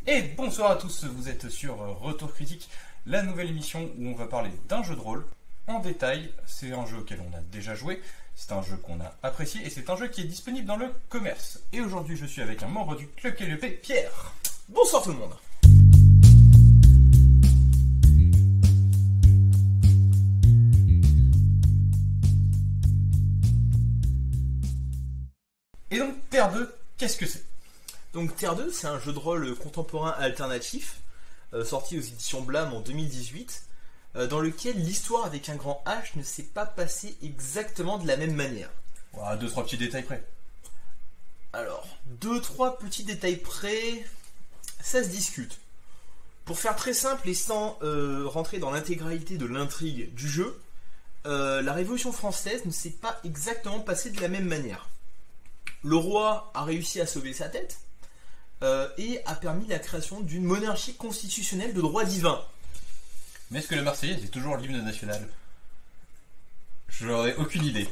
Et bonsoir à tous, vous êtes sur Retour Critique, la nouvelle émission où on va parler d'un jeu de rôle en détail. C'est un jeu auquel on a déjà joué, c'est un jeu qu'on a apprécié et c'est un jeu qui est disponible dans le commerce. Et aujourd'hui je suis avec un membre du Club KLP, Pierre. Bonsoir tout le monde. Et donc Terre 2, qu'est-ce que c'est? Donc Terre 2, c'est un jeu de rôle contemporain alternatif, sorti aux éditions Blam en 2018, dans lequel l'histoire avec un grand H ne s'est pas passée exactement de la même manière. Ouah, deux, trois petits détails près. Alors, 2-3 petits détails près, ça se discute. Pour faire très simple et sans rentrer dans l'intégralité de l'intrigue du jeu, la Révolution française ne s'est pas exactement passée de la même manière. Le roi a réussi à sauver sa tête et a permis la création d'une monarchie constitutionnelle de droit divin. Mais est-ce que la Marseillaise est toujours l'hymne national? J'en ai aucune idée.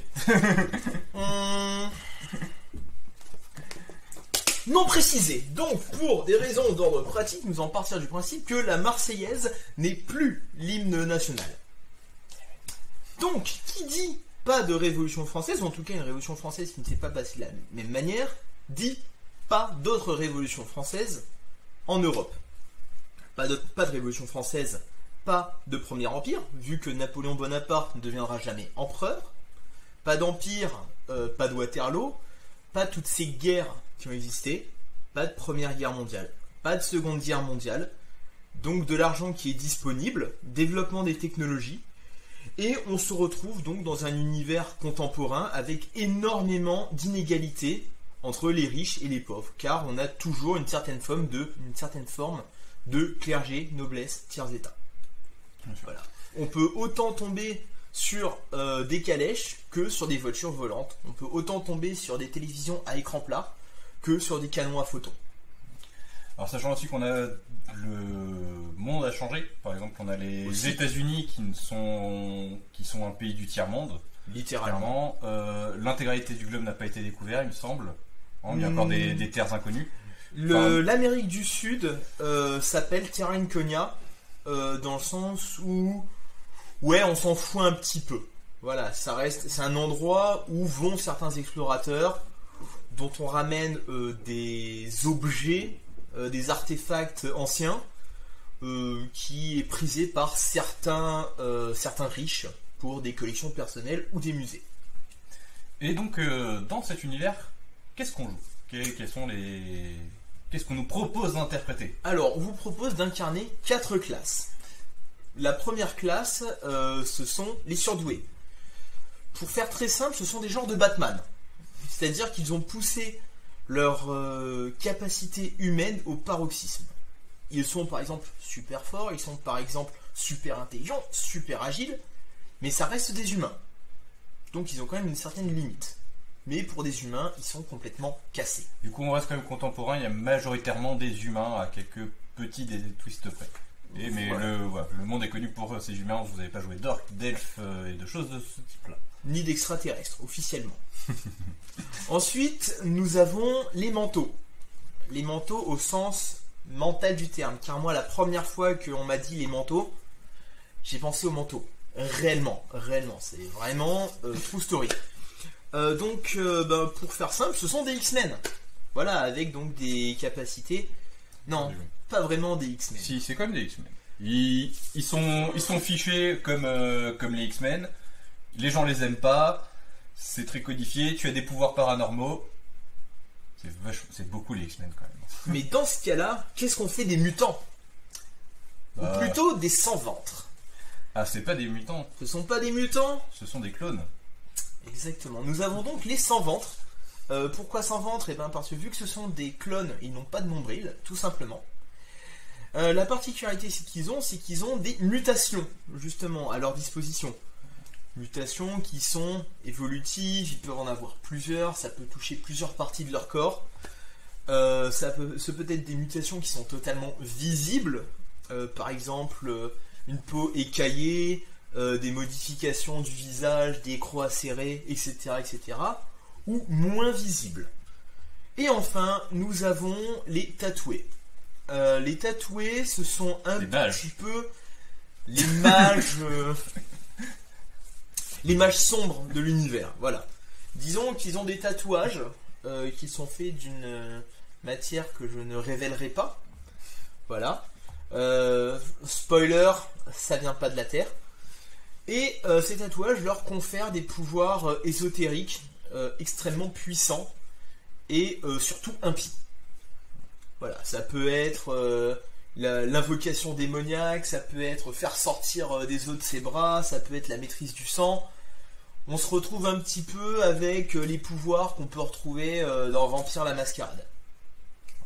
Non précisé. Donc, pour des raisons d'ordre pratique, nous allons partir du principe que la Marseillaise n'est plus l'hymne national. Donc, qui dit pas de révolution française, ou en tout cas une révolution française qui ne s'est pas passée de la même manière, dit pas d'autres révolutions françaises en Europe. Pas de révolution française, pas de premier empire, vu que Napoléon Bonaparte ne deviendra jamais empereur. Pas d'empire, pas de Waterloo, pas toutes ces guerres qui ont existé, pas de première guerre mondiale, pas de seconde guerre mondiale, donc de l'argent qui est disponible, développement des technologies, et on se retrouve donc dans un univers contemporain avec énormément d'inégalités entre les riches et les pauvres, car on a toujours une certaine forme de clergé, noblesse, tiers état. Voilà. On peut autant tomber sur des calèches que sur des voitures volantes. On peut autant tomber sur des télévisions à écran plat que sur des canons à photons. Alors sachant aussi qu'on a le monde a changé. Par exemple, on a les aussi. États-Unis qui sont un pays du tiers-monde. Littéralement. Clairement, l'intégralité du globe n'a pas été découverte, il me semble. Il y a encore des terres inconnues. L'Amérique du Sud s'appelle Terra Incognita dans le sens où ouais, on s'en fout un petit peu. Voilà, c'est un endroit où vont certains explorateurs dont on ramène des objets, des artefacts anciens qui est prisé par certains riches pour des collections personnelles ou des musées. Et donc, dans cet univers, qu'est-ce qu'on joue? Qu'est-ce qu'on nous propose d'interpréter? Alors, on vous propose d'incarner 4 classes. La première classe, ce sont les surdoués. Pour faire très simple, ce sont des genres de Batman. C'est-à-dire qu'ils ont poussé leur capacité humaine au paroxysme. Ils sont par exemple super forts, ils sont par exemple super intelligents, super agiles, mais ça reste des humains. Donc ils ont quand même une certaine limite. Mais pour des humains, ils sont complètement cassés. Du coup, on reste quand même contemporain, il y a majoritairement des humains à quelques petits des twists près. Mais voilà. Le monde est connu pour ces humains, vous n'avez pas joué d'orques, d'elfes et de choses de ce type-là. Ni d'extraterrestres, officiellement. Ensuite, nous avons les manteaux. Les manteaux au sens mental du terme. Car moi, la première fois qu'on m'a dit les manteaux, j'ai pensé aux manteaux. Réellement. C'est vraiment true story. Pour faire simple, ce sont des X-Men. Voilà, avec donc des capacités... Non, pas vraiment des X-Men. Si, c'est comme des X-Men. Ils sont fichés comme les X-Men. Les gens les aiment pas. C'est très codifié. Tu as des pouvoirs paranormaux. C'est beaucoup les X-Men quand même. Mais dans ce cas-là, qu'est-ce qu'on fait des mutants? Ou plutôt des sans-ventres. Ah, c'est pas des mutants. Ce sont pas des mutants? Ce sont des clones. Exactement. Nous avons donc les sans-ventres. Pourquoi sans-ventre? Parce que vu que ce sont des clones, ils n'ont pas de nombril, tout simplement. La particularité c'est qu'ils ont des mutations, justement, à leur disposition. Mutations qui sont évolutives, ils peuvent en avoir plusieurs, ça peut toucher plusieurs parties de leur corps. Ça peut être des mutations qui sont totalement visibles, par exemple une peau écaillée, des modifications du visage, des crocs acérés, etc., ou moins visibles. Et enfin, nous avons les tatoués. les tatoués, ce sont un Les mages. petit peu les mages, les mages sombres de l'univers. Voilà. Disons qu'ils ont des tatouages qui sont faits d'une matière que je ne révélerai pas. Voilà. Spoiler, ça vient pas de la Terre. Et ces tatouages leur confèrent des pouvoirs ésotériques extrêmement puissants et surtout impies. Voilà, ça peut être l'invocation démoniaque, ça peut être faire sortir des os de ses bras, ça peut être la maîtrise du sang. On se retrouve un petit peu avec les pouvoirs qu'on peut retrouver dans Vampire la Mascarade.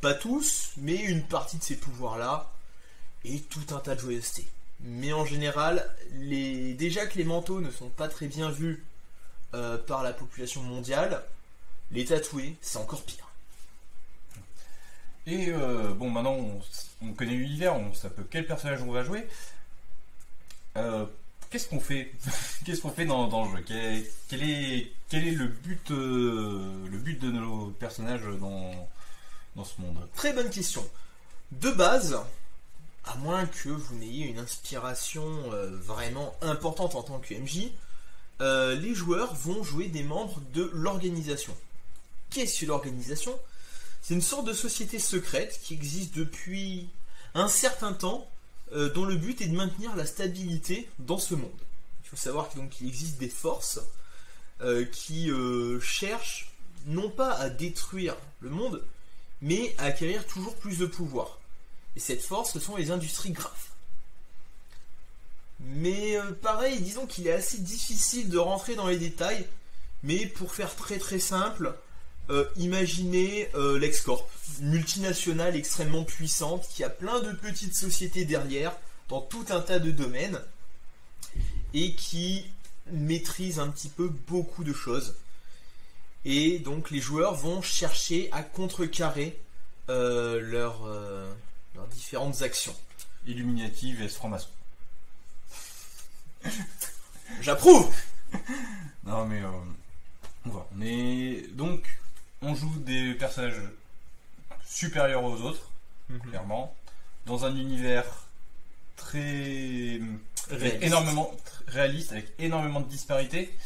Pas tous, mais une partie de ces pouvoirs-là, et tout un tas de joyeuseté. Mais en général, déjà que les manteaux ne sont pas très bien vus par la population mondiale, les tatoués, c'est encore pire. Et bon, maintenant on connaît l'univers, on sait un peu quel personnage on va jouer. Qu'est-ce qu'on fait Qu'est-ce qu'on fait dans le jeu? Quel est le but de nos personnages dans ce monde? Très bonne question. De base, à moins que vous n'ayez une inspiration vraiment importante en tant que MJ, les joueurs vont jouer des membres de l'organisation. Qu'est-ce que l'organisation? C'est une sorte de société secrète qui existe depuis un certain temps, dont le but est de maintenir la stabilité dans ce monde. Il faut savoir qu'il existe des forces qui cherchent non pas à détruire le monde, mais à acquérir toujours plus de pouvoir. Et cette force, ce sont les industries graves. Mais pareil, disons qu'il est assez difficile de rentrer dans les détails, mais pour faire très très simple, imaginez LexCorp, une multinationale extrêmement puissante qui a plein de petites sociétés derrière, dans tout un tas de domaines, et qui maîtrise un petit peu beaucoup de choses. Et donc les joueurs vont chercher à contrecarrer leurs différentes actions. Illuminati vs franc-maçon. J'approuve. Non mais on voit. On joue des personnages supérieurs aux autres, clairement, dans un univers très énormément réaliste, avec énormément de disparités.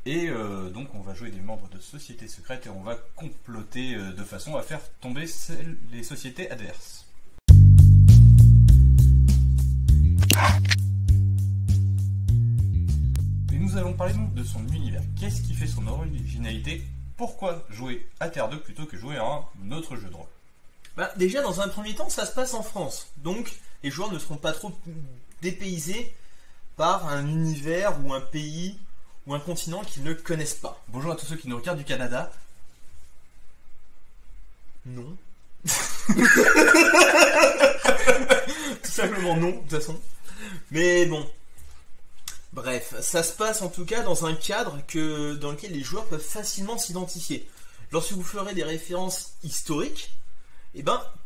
Et donc on va jouer des membres de sociétés secrètes et on va comploter de façon à faire tomber les sociétés adverses. Et nous allons parler donc de son univers. Qu'est-ce qui fait son originalité? Pourquoi jouer à Terre 2 plutôt que jouer à un autre jeu de rôle? Déjà, dans un premier temps, ça se passe en France. Donc, les joueurs ne seront pas trop dépaysés par un univers ou un pays ou un continent qu'ils ne connaissent pas. Bonjour à tous ceux qui nous regardent du Canada. Non. Tout simplement non, de toute façon. Mais bon. Bref, ça se passe en tout cas dans un cadre dans lequel les joueurs peuvent facilement s'identifier. Lorsque vous ferez des références historiques,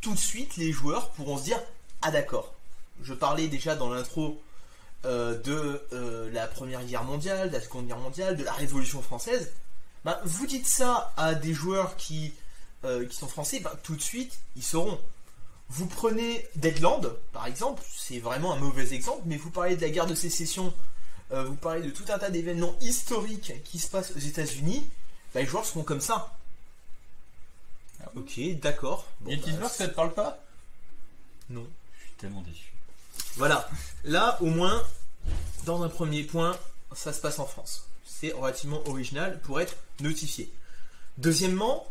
tout de suite les joueurs pourront se dire « Ah d'accord, je parlais déjà dans l'intro de la Première Guerre mondiale, de la Seconde Guerre mondiale, de la Révolution française. » Vous dites ça à des joueurs qui sont français, tout de suite ils sauront. Vous prenez Deadland, par exemple, c'est vraiment un mauvais exemple, mais vous parlez de la guerre de sécession, vous parlez de tout un tas d'événements historiques qui se passent aux États-Unis, les joueurs seront comme ça. Ok, d'accord. Gettysburg, ça te parle pas? Non. Je suis tellement déçu. Voilà. Là, au moins, dans un premier point, ça se passe en France. C'est relativement original pour être notifié. Deuxièmement,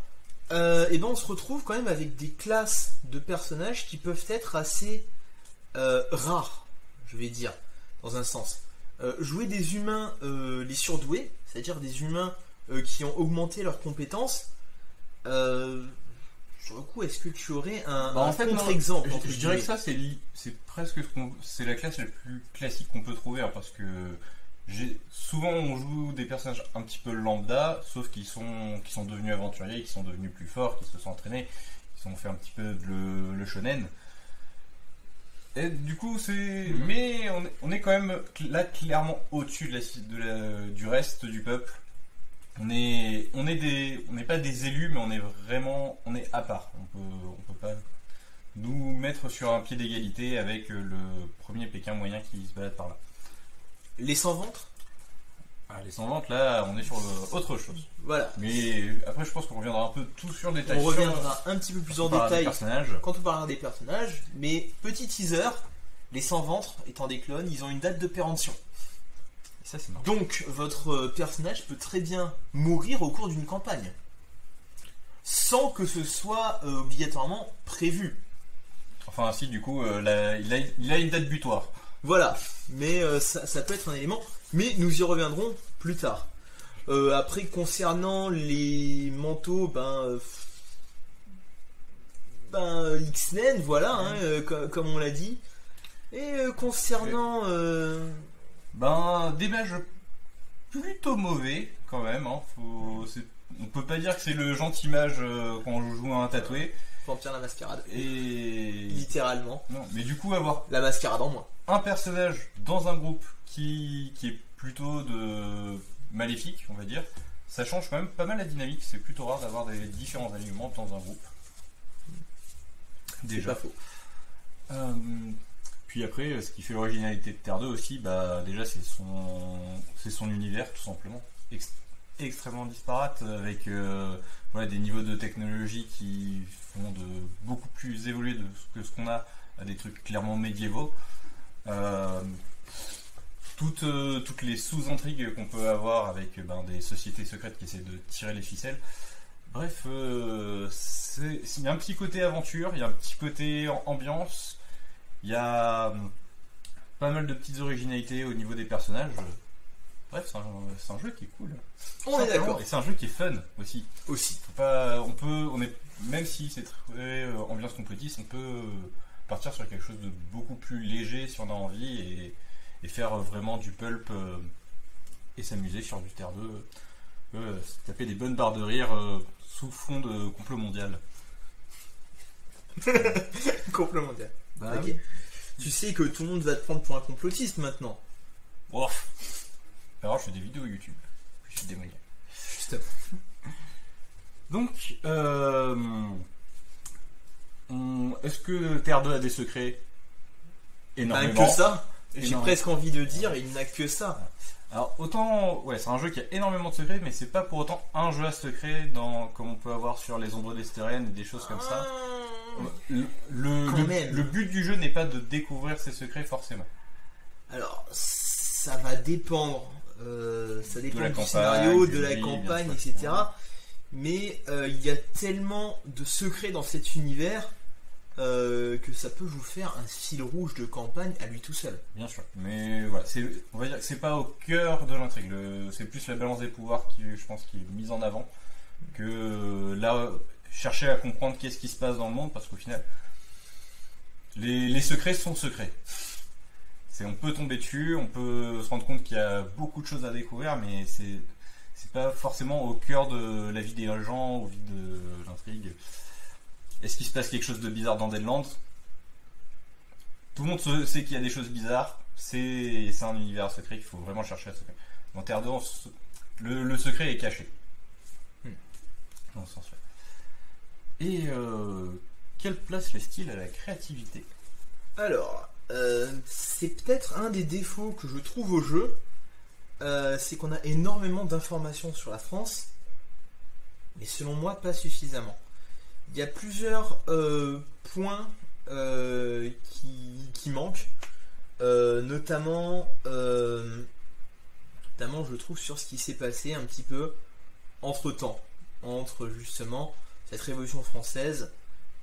on se retrouve quand même avec des classes de personnages qui peuvent être assez rares, je vais dire, dans un sens. Jouer des humains les surdoués, c'est-à-dire des humains qui ont augmenté leurs compétences, sur le coup, est-ce que tu aurais un contre-exemple? Je dirais que ça, c'est presque c'est la classe la plus classique qu'on peut trouver, parce que souvent on joue des personnages un petit peu lambda, sauf qui sont devenus aventuriers, qui sont devenus plus forts, qui se sont entraînés, qui ont fait un petit peu le shonen. Et du coup, mais on est quand même là clairement au-dessus du reste du peuple. On n'est pas des élus, mais on est à part. On peut pas nous mettre sur un pied d'égalité avec le premier Pékin moyen qui se balade par là. Les sans ventre. Les sans vente, là, on est sur autre chose. Voilà. Mais après, je pense qu'on reviendra un peu tout sur le détail. On reviendra un petit peu plus en détail quand on parlera des personnages. Mais petit teaser, les sans ventre étant des clones, ils ont une date de péremption. Et ça, c'est marrant. Donc, votre personnage peut très bien mourir au cours d'une campagne. Sans que ce soit obligatoirement prévu. Enfin, si, du coup, il a une date butoir. Voilà. Mais ça peut être un élément. Mais nous y reviendrons plus tard. Après, concernant les manteaux, X-Men, voilà, hein, comme on l'a dit. Et concernant... des mages plutôt mauvais, quand même. Hein. On peut pas dire que c'est le gentil mage quand on joue à un tatoué. Vampire la mascarade. Et... littéralement. Non, mais du coup, avoir... la mascarade en moins. Un personnage dans un groupe qui est plutôt de maléfique, on va dire, ça change quand même pas mal la dynamique. C'est plutôt rare d'avoir des différents alignements dans un groupe. Déjà. C'est pas faux. Puis après, ce qui fait l'originalité de Terre 2 aussi, déjà c'est son univers tout simplement. Extrêmement disparate, avec des niveaux de technologie qui font de beaucoup plus évoluer que ce qu'on a à des trucs clairement médiévaux. Toutes les sous-intrigues qu'on peut avoir avec des sociétés secrètes qui essaient de tirer les ficelles. Bref, il y a un petit côté aventure, il y a un petit côté ambiance, il y a pas mal de petites originalités au niveau des personnages. Bref, c'est un jeu qui est cool. On est d'accord. Et c'est un jeu qui est fun aussi. Même si c'est très ambiance complétiste, on peut partir sur quelque chose de beaucoup plus léger si on a envie et faire vraiment du pulp et s'amuser sur du Terre 2. Taper des bonnes barres de rire sous fond de complot mondial. Complot mondial. Ok. Oui. Tu sais que tout le monde va te prendre pour un complotiste maintenant. Oh. Alors je fais des vidéos YouTube. Je suis démoyé. Justement. Donc, est-ce que Terre 2 a des secrets? Énormément. Que ça. J'ai presque envie de dire, il n'a que ça. Alors autant, c'est un jeu qui a énormément de secrets, mais c'est pas pour autant un jeu à secret comme on peut avoir sur les ombres d'Estérène et des choses comme ça. Le but du jeu n'est pas de découvrir ses secrets forcément. Alors, ça va dépendre. Ça dépend du scénario, de la campagne, etc. Mais il y a tellement de secrets dans cet univers que ça peut vous faire un fil rouge de campagne à lui tout seul. Bien sûr, mais voilà, on va dire que c'est pas au cœur de l'intrigue. C'est plus la balance des pouvoirs qui, je pense, qui est mise en avant que là, chercher à comprendre qu'est-ce qui se passe dans le monde, parce qu'au final, les secrets sont secrets. On peut tomber dessus, on peut se rendre compte qu'il y a beaucoup de choses à découvrir, mais c'est pas forcément au cœur de la vie des gens, au vie de l'intrigue. Est-ce qu'il se passe quelque chose de bizarre dans Deadlands? Tout le monde sait qu'il y a des choses bizarres. C'est un univers secret qu'il faut vraiment chercher à secret. Dans Terre 2, le secret est caché. Dans ce sens-là. Et quelle place laisse-t-il à la créativité? Alors, c'est peut-être un des défauts que je trouve au jeu. C'est qu'on a énormément d'informations sur la France, mais selon moi, pas suffisamment. Il y a plusieurs points qui manquent, notamment je trouve sur ce qui s'est passé un petit peu entre justement cette Révolution française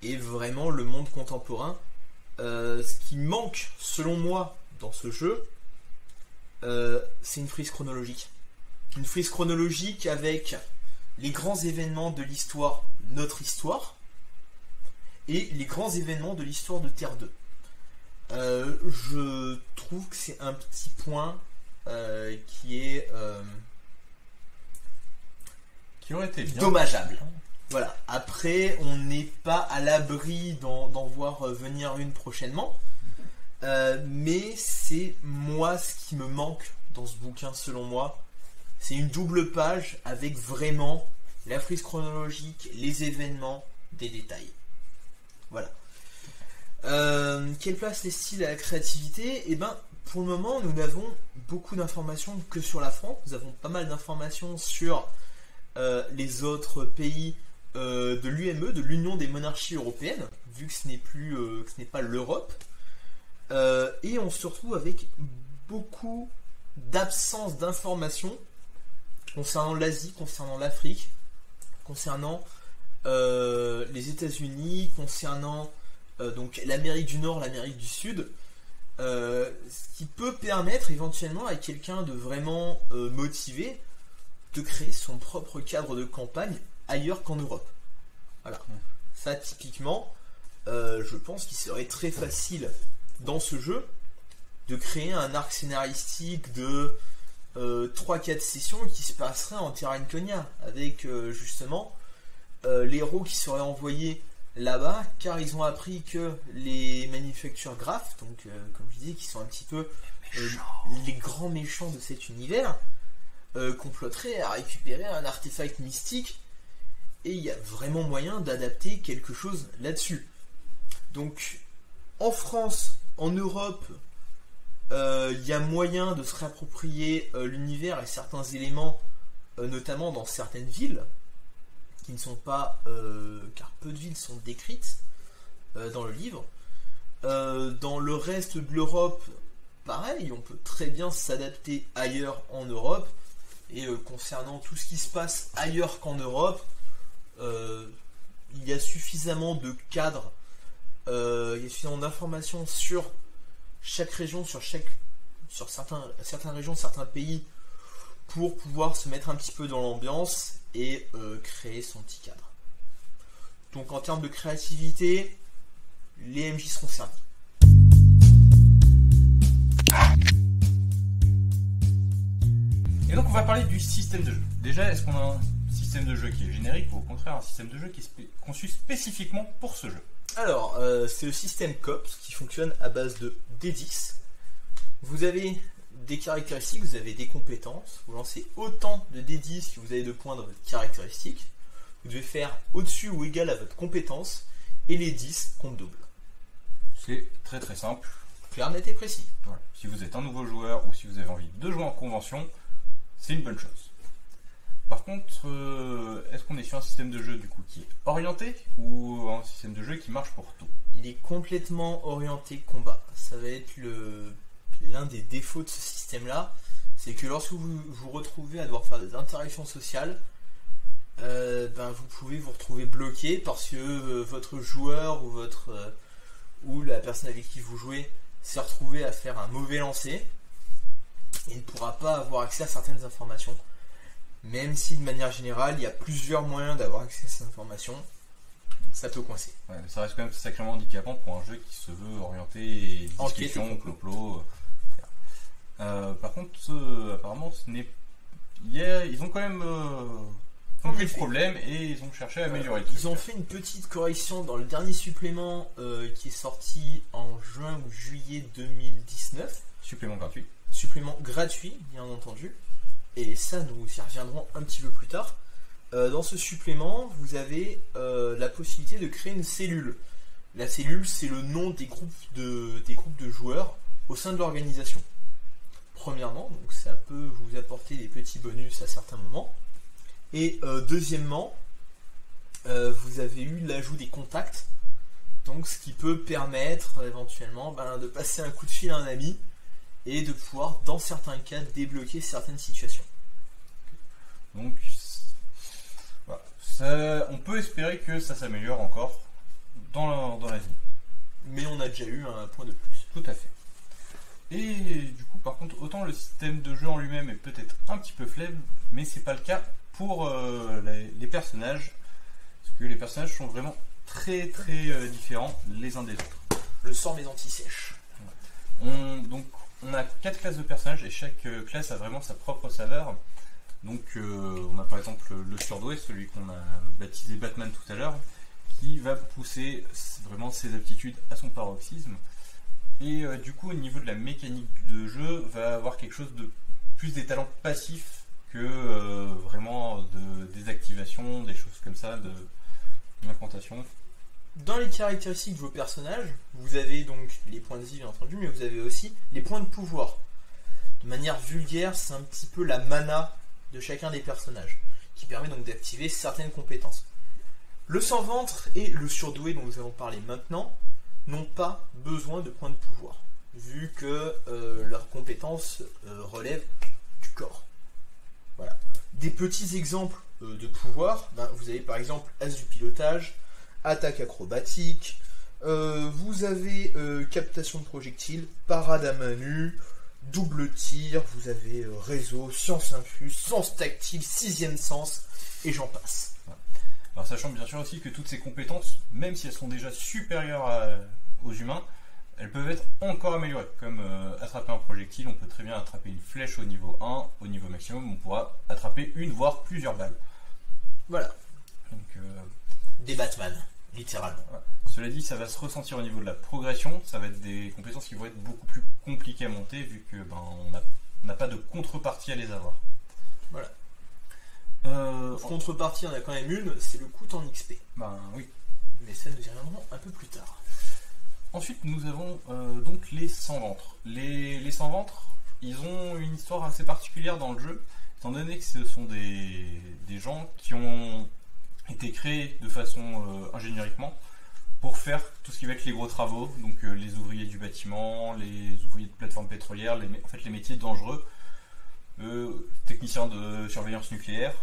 et vraiment le monde contemporain. Ce qui manque selon moi dans ce jeu, c'est une frise chronologique. Une frise chronologique avec les grands événements de l'histoire, notre histoire, et les grands événements de l'histoire de Terre 2. Je trouve que c'est un petit point qui aurait été bien dommageable. Voilà. Après, on n'est pas à l'abri d'en voir venir une prochainement, mais c'est moi ce qui me manque dans ce bouquin selon moi. C'est une double page avec vraiment la frise chronologique, les événements, des détails. Voilà. Quelle place laisse-t-il à la créativité? Eh ben, pour le moment, nous n'avons beaucoup d'informations que sur la France. Nous avons pas mal d'informations sur les autres pays de l'UME, de l'Union des monarchies européennes, vu que ce n'est pas l'Europe. Et on se retrouve avec beaucoup d'absence d'informations concernant l'Asie, concernant l'Afrique, concernant les États-Unis, concernant donc l'Amérique du Nord, l'Amérique du Sud, ce qui peut permettre éventuellement à quelqu'un de vraiment motivé de créer son propre cadre de campagne ailleurs qu'en Europe. Voilà. Ça typiquement, je pense qu'il serait très facile dans ce jeu de créer un arc scénaristique de 3-4 sessions qui se passerait en Terra Incognita, avec justement les héros qui seraient envoyés là-bas, car ils ont appris que les manufactures graphes, donc comme je disais, qui sont un petit peu les grands méchants de cet univers, comploteraient à récupérer un artefact mystique, et il y a vraiment moyen d'adapter quelque chose là-dessus. Donc en France, en Europe, il y a moyen de se réapproprier l'univers et certains éléments, notamment dans certaines villes, qui ne sont pas, car peu de villes sont décrites dans le livre. Dans le reste de l'Europe, pareil, on peut très bien s'adapter ailleurs en Europe. Et concernant tout ce qui se passe ailleurs qu'en Europe, il y a suffisamment de cadres, il y a suffisamment d'informations sur chaque région, sur certaines régions, certains pays, pour pouvoir se mettre un petit peu dans l'ambiance et créer son petit cadre. Donc en termes de créativité, les MJ seront servis. Et donc on va parler du système de jeu. Déjà, est-ce qu'on a un système de jeu qui est générique ou au contraire un système de jeu qui est conçu spécifiquement pour ce jeu? Alors, c'est le système COPS qui fonctionne à base de D10. Vous avez des caractéristiques, vous avez des compétences. Vous lancez autant de D10 que vous avez de points dans votre caractéristique. Vous devez faire au-dessus ou égal à votre compétence et les 10 comptent double. C'est très très simple. Clair, net et précis. Voilà. Si vous êtes un nouveau joueur ou si vous avez envie de jouer en convention, c'est une bonne chose. Par contre, est-ce qu'on est sur un système de jeu du coup qui est orienté ou un système de jeu qui marche pour tout? Il est complètement orienté combat. Ça va être l'un des défauts de ce système-là, c'est que lorsque vous vous retrouvez à devoir faire des interactions sociales, vous pouvez vous retrouver bloqué parce que votre joueur ou la personne avec qui vous jouez s'est retrouvé à faire un mauvais lancer et ne pourra pas avoir accès à certaines informations. Même si de manière générale, il y a plusieurs moyens d'avoir accès à ces informations, ça peut coincer. Ouais, mais ça reste quand même sacrément handicapant pour un jeu qui se veut orienté discussion, complot. Par contre, apparemment, ils ont quand même vu le problème et ils ont cherché à améliorer le truc. Ils ont fait une petite correction dans le dernier supplément qui est sorti en juin ou juillet 2019. Supplément gratuit. Supplément gratuit, bien entendu. Et ça, nous y reviendrons un petit peu plus tard. Dans ce supplément, vous avez la possibilité de créer une cellule. La cellule, c'est le nom des groupes de joueurs au sein de l'organisation. Premièrement, donc ça peut vous apporter des petits bonus à certains moments. Et deuxièmement, vous avez eu l'ajout des contacts. Donc ce qui peut permettre éventuellement de passer un coup de fil à un ami et de pouvoir, dans certains cas, débloquer certaines situations. Donc, voilà. On peut espérer que ça s'améliore encore dans l'avenir. Mais on a déjà eu un point de plus. Tout à fait. Et du coup, par contre, autant le système de jeu en lui-même est peut-être un petit peu faible, mais c'est pas le cas pour les personnages, parce que les personnages sont vraiment très très différents les uns des autres. Je sors mes anti-sèches. Donc, on a 4 classes de personnages et chaque classe a vraiment sa propre saveur. Donc on a par exemple le surdoué, celui qu'on a baptisé Batman tout à l'heure, qui va pousser vraiment ses aptitudes à son paroxysme. Et du coup au niveau de la mécanique de jeu, va avoir quelque chose de plus des talents passifs que vraiment des activations, des choses comme ça, de l'incantation. Dans les caractéristiques de vos personnages, vous avez donc les points de vie bien entendu, mais vous avez aussi les points de pouvoir. De manière vulgaire, c'est un petit peu la mana de chacun des personnages, qui permet donc d'activer certaines compétences. Le sans-ventre et le surdoué dont nous allons parler maintenant n'ont pas besoin de points de pouvoir, vu que leurs compétences relèvent du corps. Voilà. Des petits exemples de pouvoir, vous avez par exemple as du pilotage, attaque acrobatique, vous avez captation de projectiles, parade à main nue, double tir, vous avez réseau, science infuse, sens tactile, sixième sens, et j'en passe. Alors sachant bien sûr aussi que toutes ces compétences, même si elles sont déjà supérieures aux humains, elles peuvent être encore améliorées. Comme attraper un projectile, on peut très bien attraper une flèche au niveau 1, au niveau maximum, on pourra attraper une voire plusieurs balles. Voilà. Donc, des Batman, littéralement. Voilà. Cela dit, ça va se ressentir au niveau de la progression, ça va être des compétences qui vont être beaucoup plus compliquées à monter vu que on n'a pas de contrepartie à les avoir. Voilà. Contrepartie, on a quand même une, c'est le coût en XP. Oui. Mais ça, nous y reviendrons un peu plus tard. Ensuite, nous avons donc les sans-ventres. Les sans-ventres, ils ont une histoire assez particulière dans le jeu, étant donné que ce sont des gens qui ont été créés de façon ingéniuriquement pour faire tout ce qui va être les gros travaux, donc les ouvriers du bâtiment, les ouvriers de plateforme pétrolière, les métiers dangereux, techniciens de surveillance nucléaire.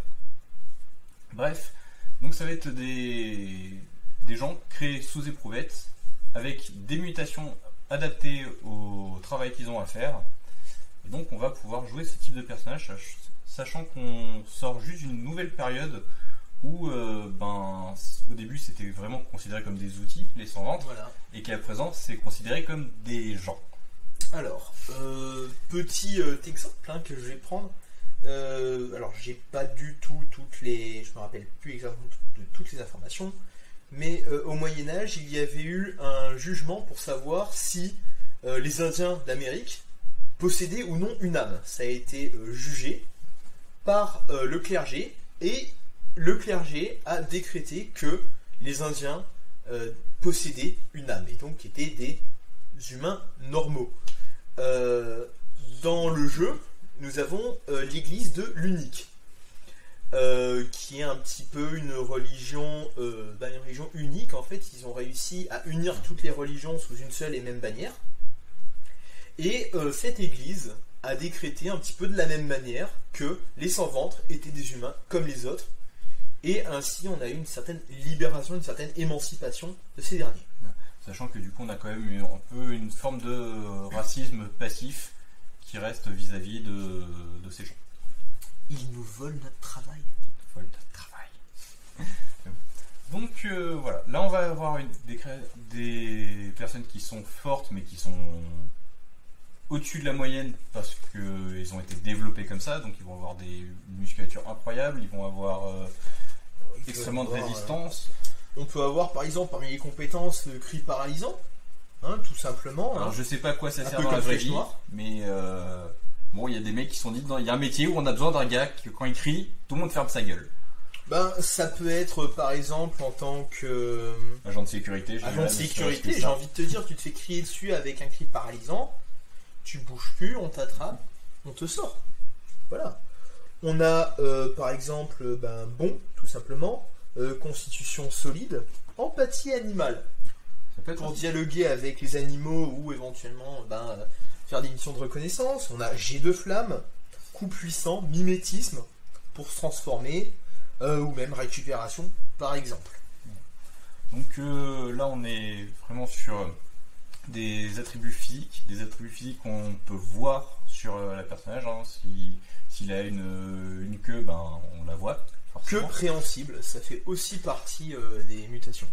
Bref, donc ça va être des gens créés sous éprouvette, avec des mutations adaptées au travail qu'ils ont à faire. Et donc on va pouvoir jouer ce type de personnage, sachant qu'on sort juste d'une nouvelle période où au début c'était vraiment considéré comme des outils, les sans-ventres, voilà. Et qu'à présent c'est considéré comme des gens. Alors, petit exemple que je vais prendre. Alors j'ai pas du tout je me rappelle plus exactement de toutes les informations, mais au Moyen-Âge il y avait eu un jugement pour savoir si les Indiens d'Amérique possédaient ou non une âme. Ça a été jugé par le clergé, et le clergé a décrété que les Indiens possédaient une âme, et donc étaient des humains normaux. Dans le jeu, nous avons l'église de l'Unique, qui est un petit peu une religion unique. En fait, ils ont réussi à unir toutes les religions sous une seule et même bannière. Et cette église a décrété un petit peu de la même manière que les sans-ventres étaient des humains comme les autres. Et ainsi, on a eu une certaine libération, une certaine émancipation de ces derniers. Sachant que du coup, on a quand même un peu une forme de racisme passif qui reste vis-à-vis de ces gens. Ils nous volent notre travail. Donc voilà, là on va avoir des personnes qui sont fortes mais qui sont au-dessus de la moyenne parce qu'ils ont été développés comme ça, donc ils vont avoir des musculatures incroyables, ils vont avoir extrêmement de résistance. On peut avoir par exemple parmi les compétences le cri paralysant, tout simplement. Alors je sais pas à quoi ça sert dans la vraie vie, mais il y a des mecs qui sont dit, il y a un métier où on a besoin d'un gars qui, quand il crie, tout le monde ferme sa gueule. Ça peut être par exemple en tant que agent de sécurité. J'ai envie de te dire, tu te fais crier dessus avec un cri paralysant, tu bouges plus, on t'attrape, on te sort. Voilà. On a par exemple tout simplement, constitution solide, empathie animale. Ça peut être pour dialoguer avec les animaux ou éventuellement faire des missions de reconnaissance. On a jet de flamme, coup puissant, mimétisme pour se transformer, ou même récupération par exemple. Donc là on est vraiment sur des attributs physiques qu'on peut voir sur la personnage. S'il a une queue, on la voit forcément. Queue préhensible, ça fait aussi partie des mutations.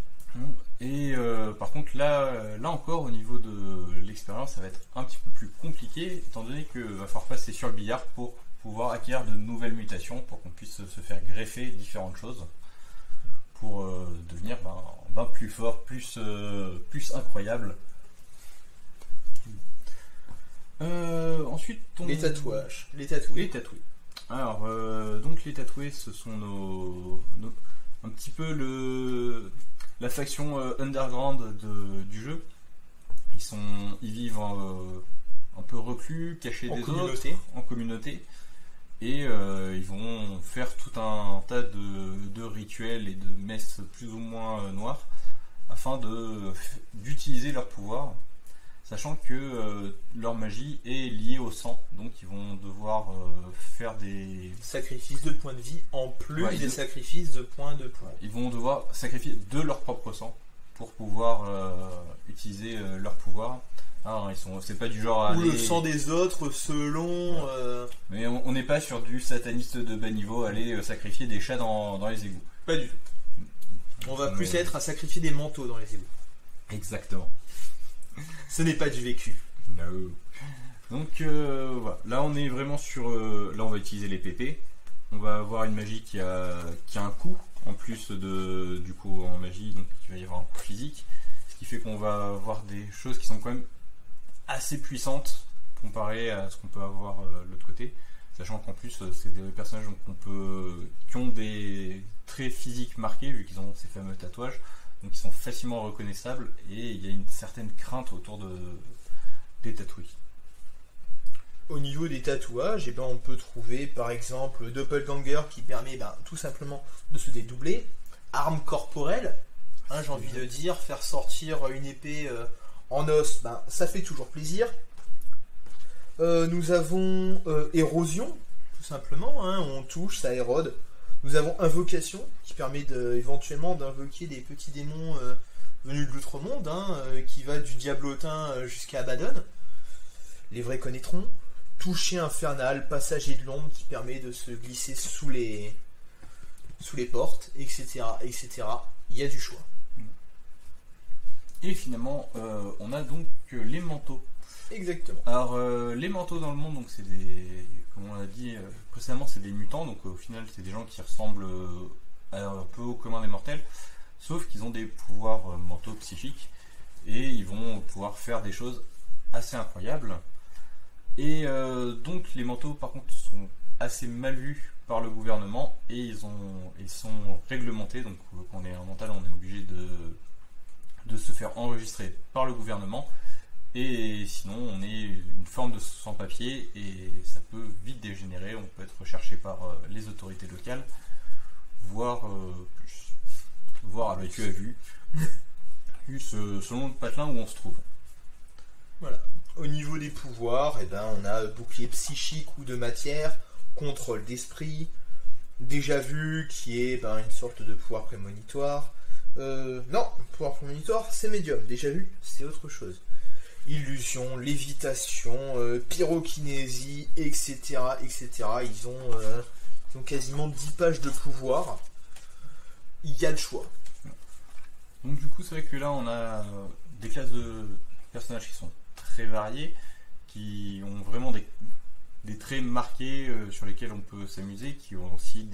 Et par contre là encore au niveau de l'expérience ça va être un petit peu plus compliqué, étant donné qu'il va falloir passer sur le billard pour pouvoir acquérir de nouvelles mutations, pour qu'on puisse se faire greffer différentes choses pour devenir plus fort, plus incroyable. Ensuite les tatoués. Alors donc les tatoués, ce sont un petit peu la faction underground du jeu. Ils vivent un peu reclus, cachés des autres, en communauté. Et ils vont faire tout un tas de rituels et de messes plus ou moins noires afin d'utiliser leur pouvoir, sachant que leur magie est liée au sang, donc ils vont devoir faire des sacrifices de points de vie en plus des sacrifices de points de pouvoir. Ils vont devoir sacrifier de leur propre sang pour pouvoir utiliser leur pouvoir. C'est pas du genre à ou le sang des autres selon. Mais on n'est pas sur du sataniste de bas niveau, aller sacrifier des chats dans les égouts. Pas du tout. On va plus être à sacrifier des manteaux dans les égouts. Exactement. Ce n'est pas du vécu. No. Donc voilà, là on est vraiment sur. Là on va utiliser les PP. On va avoir une magie qui a un coût en plus du coup en magie, donc il va y avoir un coût physique, ce qui fait qu'on va avoir des choses qui sont quand même assez puissantes comparé à ce qu'on peut avoir de l'autre côté, sachant qu'en plus c'est des personnages qui ont des traits physiques marqués vu qu'ils ont ces fameux tatouages, donc ils sont facilement reconnaissables et il y a une certaine crainte autour des tatouages. Au niveau des tatouages, on peut trouver par exemple Doppelganger qui permet tout simplement de se dédoubler, arme corporelle, j'ai envie de dire, faire sortir une épée en os, ça fait toujours plaisir. Nous avons érosion, tout simplement, on touche, ça érode. Nous avons invocation, qui permet éventuellement d'invoquer des petits démons venus de l'outre-monde, qui va du diablotin jusqu'à Abaddon. Les vrais connaîtront. Toucher infernal, passager de l'ombre, qui permet de se glisser sous les portes, etc., etc. Il y a du choix. Et finalement, on a donc les manteaux. Exactement. Alors, les manteaux dans le monde, donc c'est comme on l'a dit précédemment, c'est des mutants, donc au final, c'est des gens qui ressemblent un peu au commun des mortels, sauf qu'ils ont des pouvoirs mentaux psychiques, et ils vont pouvoir faire des choses assez incroyables. Et donc, les manteaux, par contre, sont assez mal vus par le gouvernement, et ils sont réglementés, donc quand on est en mental, on est obligé de se faire enregistrer par le gouvernement, et sinon on est une forme de sans-papier et ça peut vite dégénérer, on peut être recherché par les autorités locales, voire à l'œil à vue, selon le patelin où on se trouve. Voilà. Au niveau des pouvoirs, on a bouclier psychique ou de matière, contrôle d'esprit, déjà vu qui est une sorte de pouvoir prémonitoire. Non, pouvoir prémonitoire c'est médium, déjà vu c'est autre chose. Illusion, lévitation, pyrokinésie, etc., etc. Ils ont quasiment 10 pages de pouvoir. Il y a le choix. Donc du coup c'est vrai que là on a des classes de personnages qui sont très variés, qui ont vraiment des traits marqués sur lesquels on peut s'amuser, qui ont aussi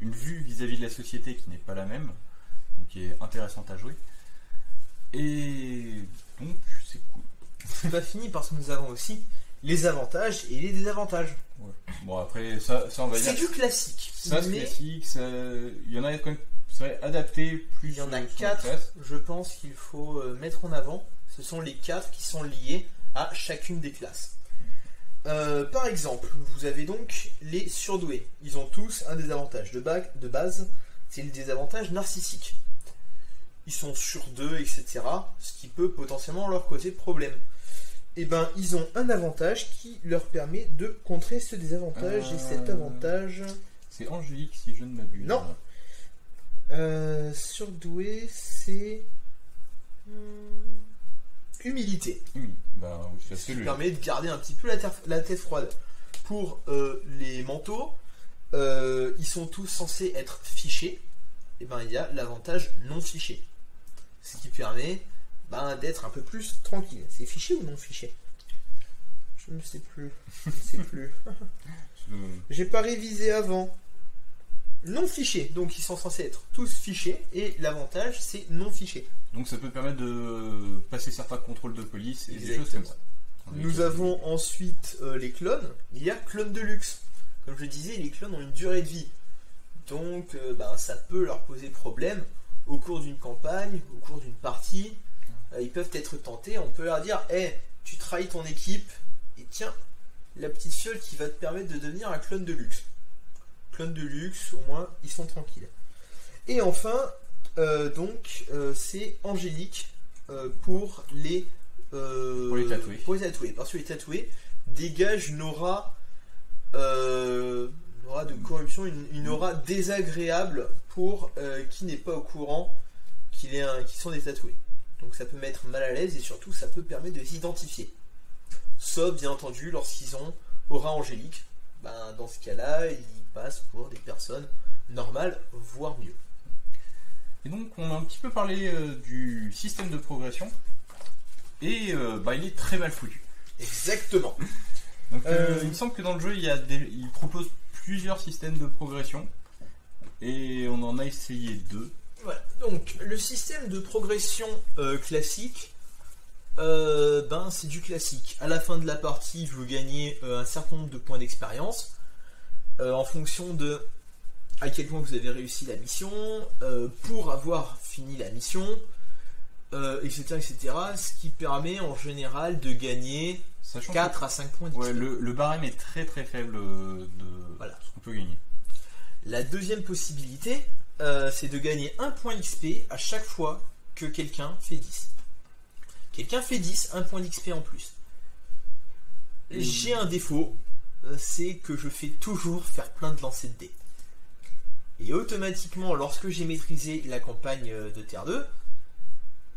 une vue vis-à-vis de la société qui n'est pas la même, donc qui est intéressante à jouer. Et donc c'est cool. C'est pas fini parce que nous avons aussi les avantages et les désavantages. Ouais. Bon après ça on va dire. C'est du classique. Ça c'est classique, il y en a quand même, c'est adapté plus. Il y en a 4, je pense qu'il faut mettre en avant. Ce sont les 4 qui sont liés à chacune des classes. Par exemple, vous avez donc les surdoués. Ils ont tous un désavantage de base, c'est le désavantage narcissique. Ils sont sur 2, etc. Ce qui peut potentiellement leur causer problème. Ils ont un avantage qui leur permet de contrer ce désavantage. Et cet avantage... C'est angélique si je ne m'abuse. Non. Surdoué, c'est... humilité. Ça ce qui permet de garder un petit peu la tête froide. Pour les manteaux, ils sont tous censés être fichés. Il y a l'avantage non fiché. Ce qui permet d'être un peu plus tranquille. C'est fiché ou non fiché? Je ne sais plus. J'ai pas révisé avant. Non fiché. Donc ils sont censés être tous fichés. Et l'avantage c'est non fiché. Donc ça peut permettre de passer certains contrôles de police et des choses comme ça. Nous avons ensuite les clones. Il y a clones de luxe. Comme je disais, les clones ont une durée de vie Donc ça peut leur poser problème au cours d'une campagne, au cours d'une partie. Ils peuvent être tentés, on peut leur dire hey, tu trahis ton équipe et tiens, la petite fiole qui va te permettre de devenir un clone de luxe. Clone de luxe, au moins ils sont tranquilles. Et enfin, c'est Angélique pour les tatoués. Pour les tatoués, parce que les tatoués dégagent une aura de corruption, une aura désagréable pour qui n'est pas au courant qui sont des tatoués. Donc ça peut mettre mal à l'aise et surtout ça peut permettre de les identifier. Sauf bien entendu lorsqu'ils ont aura angélique, dans ce cas-là ils passent pour des personnes normales, voire mieux. Et donc on a un petit peu parlé du système de progression et il est très mal foutu. Exactement. Donc il me semble que dans le jeu il propose plusieurs systèmes de progression et on en a essayé 2. Voilà. Donc le système de progression classique, c'est du classique. À la fin de la partie, vous gagnez un certain nombre de points d'expérience en fonction de à quel point vous avez réussi la mission, pour avoir fini la mission, etc., etc. Ce qui permet en général de gagner 4 à 5 points d'XP. Ouais, le barème est très très faible de ce qu'on peut gagner. La deuxième possibilité, c'est de gagner 1 point XP à chaque fois que quelqu'un fait 10. Quelqu'un fait 10, 1 point d'XP en plus. J'ai un défaut, c'est que je fais toujours faire plein de lancers de dés. Et automatiquement, lorsque j'ai maîtrisé la campagne de Terre 2,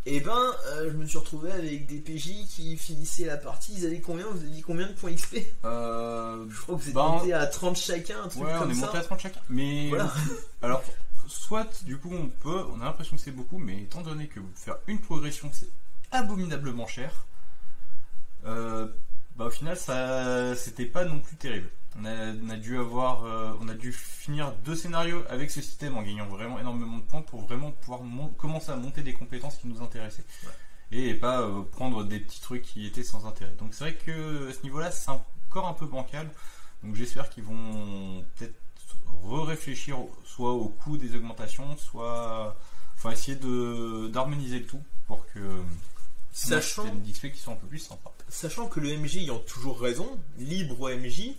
je me suis retrouvé avec des PJ qui finissaient la partie. Ils avaient combien? Vous avez dit combien de points XP? Je crois que vous êtes monté à 30 chacun, un truc comme ça. Ouais, on est monté à 30 chacun. Mais voilà. Alors, soit du coup on a l'impression que c'est beaucoup, mais étant donné que faire une progression c'est abominablement cher, au final ça c'était pas non plus terrible. On a dû finir 2 scénarios avec ce système en gagnant vraiment énormément de points pour vraiment pouvoir commencer à monter des compétences qui nous intéressaient. Ouais. Et pas prendre des petits trucs qui étaient sans intérêt. Donc c'est vrai que à ce niveau-là c'est encore un peu bancal. Donc j'espère qu'ils vont peut-être réfléchir soit au coût des augmentations, soit essayer d'harmoniser le tout pour que sachant des XP qui sont un peu plus sympas. Sachant que le MJ ayant toujours raison, libre au MJ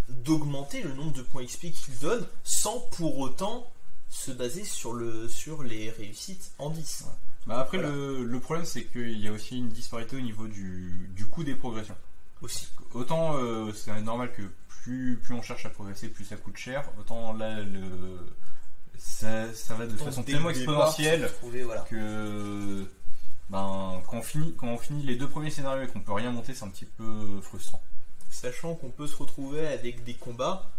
d'augmenter le nombre de points XP qu'il donne sans pour autant se baser sur les réussites en 10. Ouais. Après voilà. Le problème c'est qu'il y a aussi une disparité au niveau du coût des progressions. Aussi. Autant c'est normal que plus on cherche à progresser, plus ça coûte cher. Autant là ça va de façon tellement exponentielle que quand on finit les 2 premiers scénarios et qu'on peut rien monter, c'est un petit peu frustrant. Sachant qu'on peut se retrouver avec des combats.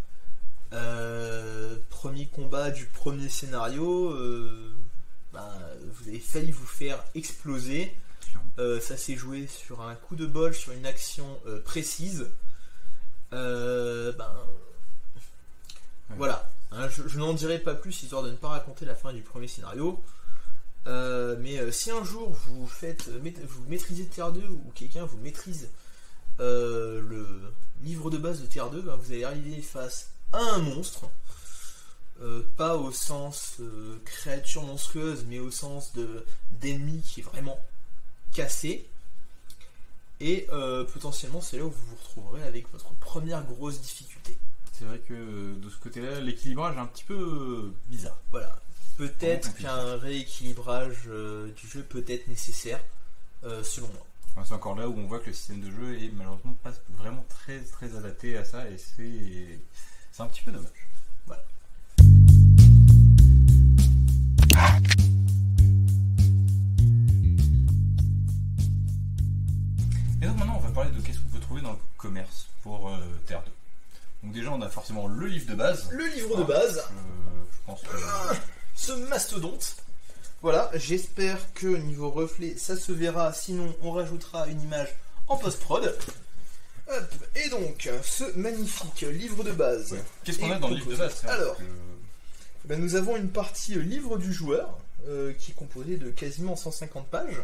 Premier combat du premier scénario, vous avez failli vous faire exploser. Ça s'est joué sur un coup de bol, sur une action précise. Voilà. Je n'en dirai pas plus histoire de ne pas raconter la fin du premier scénario. Mais si un jour vous maîtrisez Terre 2 ou quelqu'un vous maîtrise le livre de base de Terre 2, vous allez arriver face à un monstre, pas au sens créature monstrueuse, mais au sens d'ennemi qui est vraiment cassé, et potentiellement c'est là où vous vous retrouverez avec votre première grosse difficulté. C'est vrai que de ce côté-là, l'équilibrage est un petit peu bizarre. Voilà. Peut-être qu'un rééquilibrage du jeu peut être nécessaire, selon moi. C'est encore là où on voit que le système de jeu est malheureusement pas vraiment très très adapté à ça, et c'est un petit peu dommage. Voilà. Et donc maintenant on va parler de qu'est-ce qu'on peut trouver dans le commerce pour Terre 2. Donc déjà on a forcément le livre de base. Le livre de base. Je pense que... ce mastodonte. Voilà, j'espère que niveau reflet ça se verra, sinon on rajoutera une image en post-prod. Hop, et donc ce magnifique livre de base. Ouais. Qu'est-ce qu'on a dans le livre de base? Alors, nous avons une partie livre du joueur qui est composée de quasiment 150 pages,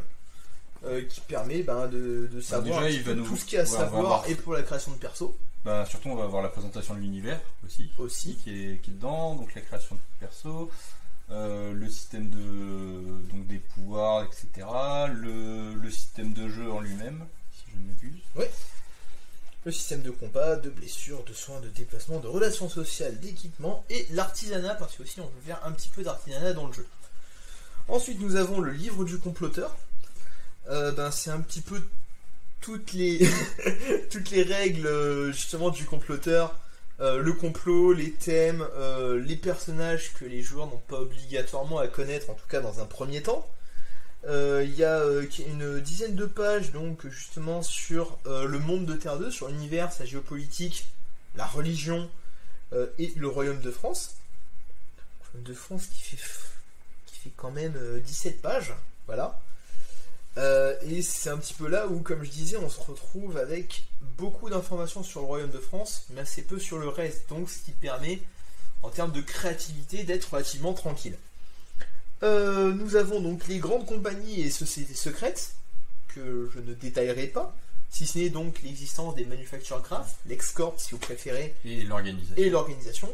qui permet de savoir déjà, tout ce qu'il y a à savoir et pour la création de perso. Bah, surtout, on va avoir la présentation de l'univers aussi qui est dedans, donc la création de perso, le système donc des pouvoirs, etc. Le système de jeu en lui-même, si je ne m'abuse. Oui. Le système de combat, de blessures, de soins, de déplacement, de relations sociales, d'équipement et l'artisanat, parce que aussi on peut faire un petit peu d'artisanat dans le jeu. Ensuite, nous avons le livre du comploteur. C'est un petit peu toutes les toutes les règles justement du comploteur, le complot, les thèmes, les personnages que les joueurs n'ont pas obligatoirement à connaître, en tout cas dans un premier temps. Il y a une dizaine de pages donc justement sur le monde de Terre 2, sur l'univers, sa géopolitique, la religion et le royaume de France. Le royaume de France qui fait quand même 17 pages, voilà. Et c'est un petit peu là où, comme je disais, on se retrouve avec beaucoup d'informations sur le royaume de France, mais assez peu sur le reste, donc ce qui permet, en termes de créativité, d'être relativement tranquille. Nous avons donc les grandes compagnies et sociétés secrètes, que je ne détaillerai pas, si ce n'est donc l'existence des Manufacture Craft, l'Excorp si vous préférez, et l'organisation.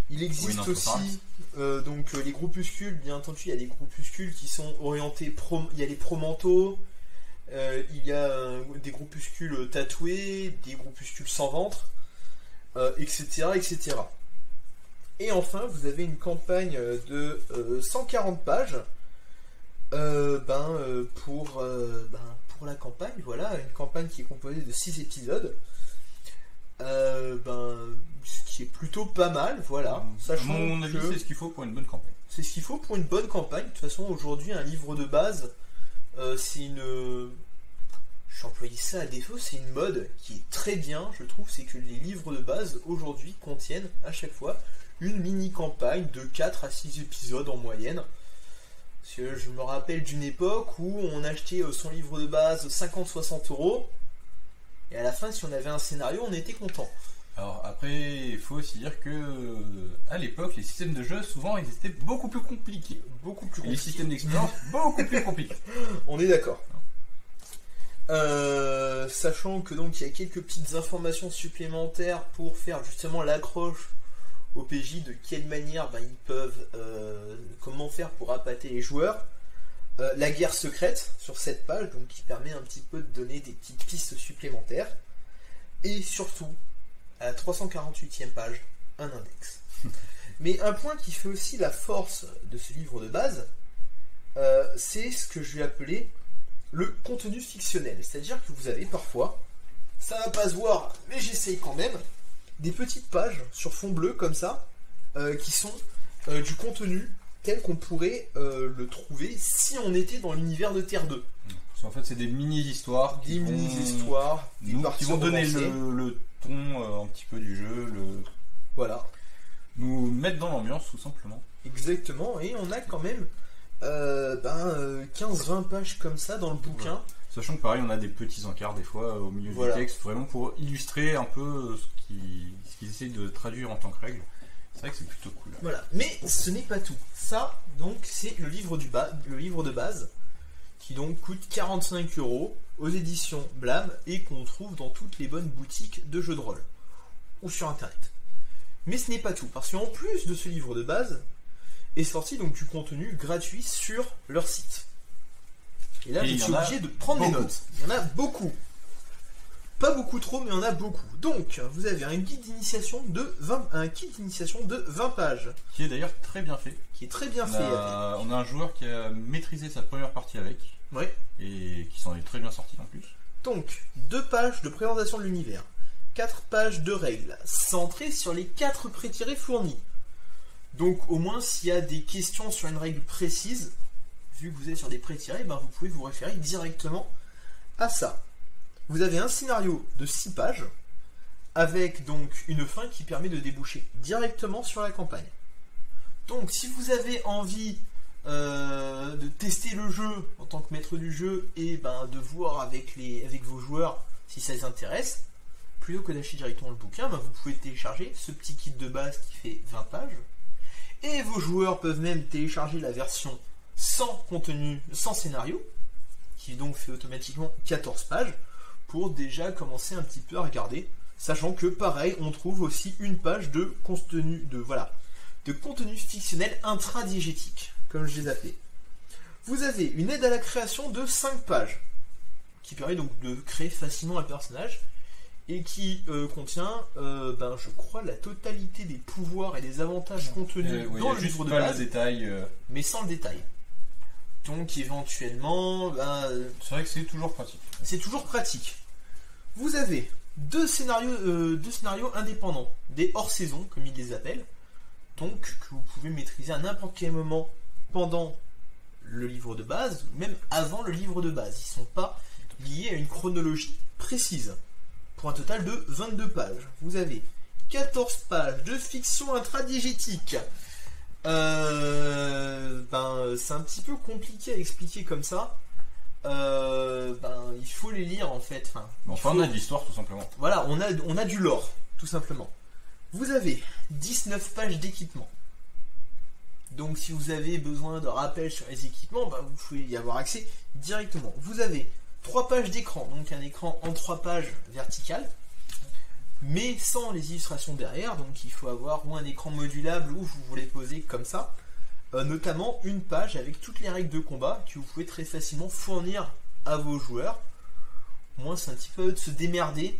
Il existe aussi donc les groupuscules, bien entendu, il y a des groupuscules qui sont orientés il y a les promanteaux, il y a des groupuscules tatoués, des groupuscules sans ventre, etc., etc. Et enfin, vous avez une campagne de 140 pages pour la campagne, voilà, une campagne qui est composée de 6 épisodes. Ce qui est plutôt pas mal, voilà. Sachant à mon avis, c'est ce qu'il faut pour une bonne campagne. C'est ce qu'il faut pour une bonne campagne. De toute façon, aujourd'hui, un livre de base, c'est une... Je vais employer ça à défaut, c'est une mode qui est très bien, je trouve, c'est que les livres de base, aujourd'hui, contiennent à chaque fois une mini-campagne de 4 à 6 épisodes en moyenne. Parce que je me rappelle d'une époque où on achetait son livre de base 50-60 €, et à la fin, si on avait un scénario, on était content. Alors après, il faut aussi dire que à l'époque, les systèmes de jeu, souvent, ils étaient beaucoup plus compliqués. Et les systèmes d'expérience, beaucoup plus compliqués. On est d'accord. Sachant que donc il y a quelques petites informations supplémentaires pour faire justement l'accroche au PJ, de quelle manière ils peuvent, comment faire pour appâter les joueurs. La guerre secrète sur cette page, donc qui permet un petit peu de donner des petites pistes supplémentaires. Et surtout, à la 348e page, un index. Mais un point qui fait aussi la force de ce livre de base, c'est ce que je vais appeler le contenu fictionnel. C'est-à-dire que vous avez parfois, ça va pas se voir, mais j'essaye quand même, des petites pages sur fond bleu comme ça, qui sont du contenu tel qu'on pourrait le trouver si on était dans l'univers de Terre 2. En fait, c'est des mini-histoires qui vont donner le ton un petit peu du jeu, voilà, nous mettre dans l'ambiance tout simplement. Exactement, et on a quand même 15-20 pages comme ça dans le bouquin. Ouais. Sachant que pareil, on a des petits encarts des fois au milieu du texte, vraiment pour illustrer un peu ce qu'ils essayent de traduire en tant que règle. C'est vrai que c'est plutôt cool. Voilà, mais ce n'est pas tout. Ça, donc, c'est le livre de base, qui donc coûte 45 € aux éditions Blam et qu'on trouve dans toutes les bonnes boutiques de jeux de rôle ou sur internet. Mais ce n'est pas tout, parce qu'en plus de ce livre de base est sorti donc du contenu gratuit sur leur site. Et là, je suis obligé de prendre des notes. Il y en a beaucoup. Pas beaucoup trop, mais il y en a beaucoup. Donc, vous avez un guide d'initiation de 20 pages. Qui est d'ailleurs très bien fait. Qui est très bien fait. On a un joueur qui a maîtrisé sa première partie avec. Ouais. Et qui s'en est très bien sorti en plus. Donc, 2 pages de présentation de l'univers. 4 pages de règles, centrées sur les 4 pré-tirés fournis. Donc, au moins, s'il y a des questions sur une règle précise, vu que vous êtes sur des pré-tirés, vous pouvez vous référer directement à ça. Vous avez un scénario de 6 pages, avec donc une fin qui permet de déboucher directement sur la campagne. Donc, si vous avez envie de tester le jeu en tant que maître du jeu et de voir avec vos joueurs si ça les intéresse, plutôt que d'acheter directement le bouquin, vous pouvez télécharger ce petit kit de base qui fait 20 pages. Et vos joueurs peuvent même télécharger la version sans contenu, sans scénario, qui donc fait automatiquement 14 pages, pour déjà commencer un petit peu à regarder Sachant que pareil, on trouve aussi une page de contenu fictionnel intradiégétique, comme je les appelais. Vous avez une aide à la création de 5 pages, qui permet donc de créer facilement un personnage, et qui contient, je crois, la totalité des pouvoirs et des avantages contenus dans le livre de base, le détail, mais sans le détail. Donc éventuellement, c'est vrai que c'est toujours pratique. C'est toujours pratique. Vous avez deux scénarios indépendants, des hors-saison, comme ils les appellent, donc que vous pouvez maîtriser à n'importe quel moment pendant le livre de base, ou même avant le livre de base. Ils ne sont pas liés à une chronologie précise. Pour un total de 22 pages. Vous avez 14 pages de fiction intradiégétique. C'est un petit peu compliqué à expliquer comme ça. Il faut les lire en fait. On a de l'histoire tout simplement. Voilà, on a du lore, tout simplement. Vous avez 19 pages d'équipement. Donc si vous avez besoin de rappels sur les équipements, vous pouvez y avoir accès directement. Vous avez 3 pages d'écran, donc un écran en 3 pages vertical, mais sans les illustrations derrière, donc il faut avoir ou un écran modulable ou vous voulez poser comme ça, notamment une page avec toutes les règles de combat que vous pouvez très facilement fournir à vos joueurs. Au moins c'est un petit peu de se démerder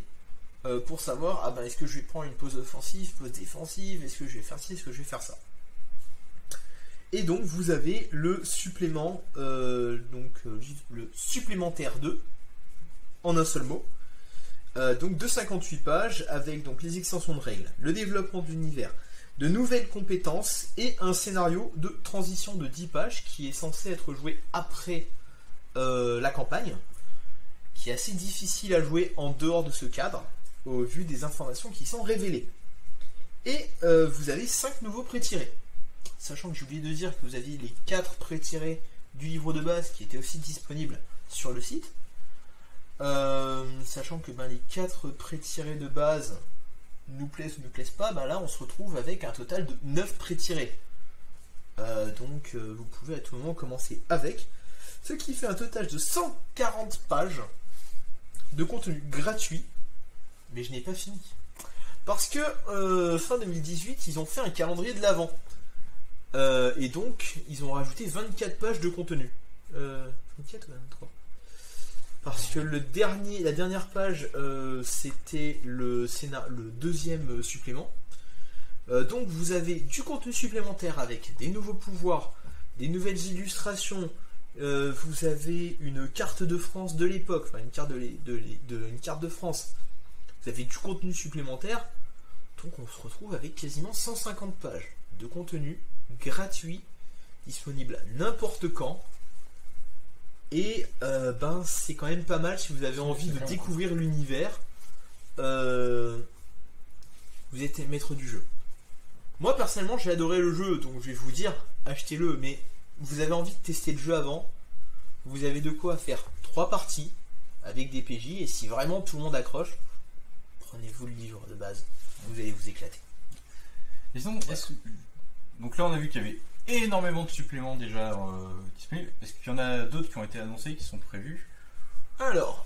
pour savoir, est-ce que je vais prendre une pose offensive, pose défensive, est-ce que je vais faire ci, est-ce que je vais faire ça. Et donc vous avez le supplément, le supplémentaire 2, en un seul mot, donc de 58 pages, avec donc les extensions de règles, le développement d'univers, de nouvelles compétences, et un scénario de transition de 10 pages, qui est censé être joué après la campagne, qui est assez difficile à jouer en dehors de ce cadre, au vu des informations qui sont révélées. Et vous avez 5 nouveaux pré-tirés. Sachant que j'ai oublié de dire que vous aviez les 4 pré-tirés du livre de base qui étaient aussi disponibles sur le site. Sachant que les 4 pré-tirés de base nous plaisent ou ne plaisent pas, là on se retrouve avec un total de 9 pré-tirés. Donc vous pouvez à tout moment commencer avec. Ce qui fait un total de 140 pages de contenu gratuit. Mais je n'ai pas fini. Parce que fin 2018, ils ont fait un calendrier de l'Avent. Et donc, ils ont rajouté 24 pages de contenu. 24 ou 23 ? Parce que la dernière page, c'était le deuxième supplément. Donc, vous avez du contenu supplémentaire avec des nouveaux pouvoirs, des nouvelles illustrations. Vous avez une carte de France de l'époque, une carte une carte de France. Vous avez du contenu supplémentaire. Donc, on se retrouve avec quasiment 150 pages de contenu gratuit, disponible n'importe quand, et c'est quand même pas mal si vous avez envie de découvrir l'univers. Vous êtes maître du jeu. Moi personnellement j'ai adoré le jeu, donc je vais vous dire achetez-le, mais vous avez envie de tester le jeu avant, vous avez de quoi faire 3 parties avec des PJ, et si vraiment tout le monde accroche, prenez-vous le livre de base, vous allez vous éclater. Donc là on a vu qu'il y avait énormément de suppléments déjà disponibles. Est-ce qu'il y en a d'autres qui ont été annoncés, qui sont prévus? Alors,